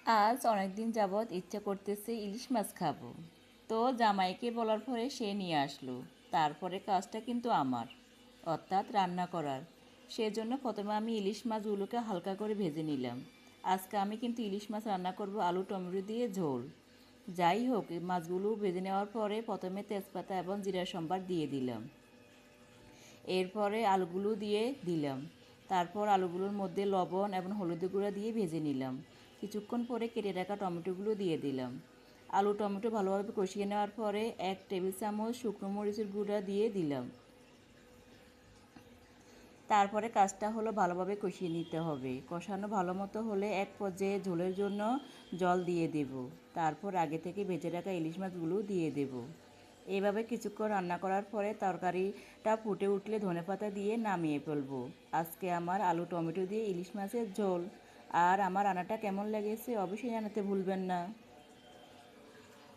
আজ অনেক দিন যাবৎ ইচ্ছা করতেছে ইলিশ মাছ খাবো। তো জামাইকে বলার পরে সে নিয়ে আসলো। তারপরে কাজটা কিন্তু আমার, অর্থাৎ রান্না করার। সেজন্য প্রথমে আমি ইলিশ মাছগুলোকে হালকা করে ভেজে নিলাম। আজকে আমি কিন্তু ইলিশ মাছ রান্না করব আলু টমেটো দিয়ে ঝোল। যাই হোক, এই মাছগুলো ভেজে নেওয়ার পরে প্রথমে তেজপাতা এবং জিরা সম্বার দিয়ে দিলাম। এরপরে আলুগুলো দিয়ে দিলাম। তারপর আলুগুলোর মধ্যে লবণ এবং হলুদ গুঁড়া দিয়ে ভেজে নিলাম। কিছুক্ষণ পরে কেটে রাখা টমেটোগুলো দিয়ে দিলাম। আলু টমেটো ভালোভাবে কষিয়ে নেওয়ার পরে 1 টেবিল চামচ শুকনো মরিচের গুঁড়া দিয়ে দিলাম। তারপরে কাজটা হলো ভালোভাবে কষিয়ে নিতে হবে। কষানো ভালো মতো হলে এক পর্যায়ে ঝোলের জন্য জল দিয়ে দেব। তারপর আগে থেকে ভেজে রাখা ইলিশ মাছগুলো দিয়ে দেব। এভাবে কিছুক্ষণ রান্না করার পরে তরকারিটা ফুটে উঠলে ধনেপাতা দিয়ে নামিয়ে ফেলবো। আজকে আমার আলু টমেটো দিয়ে ইলিশ মাছের ঝোল। আর আমার রান্নাটা কেমন লেগেছে অবশ্যই জানাতে ভুলবেন না।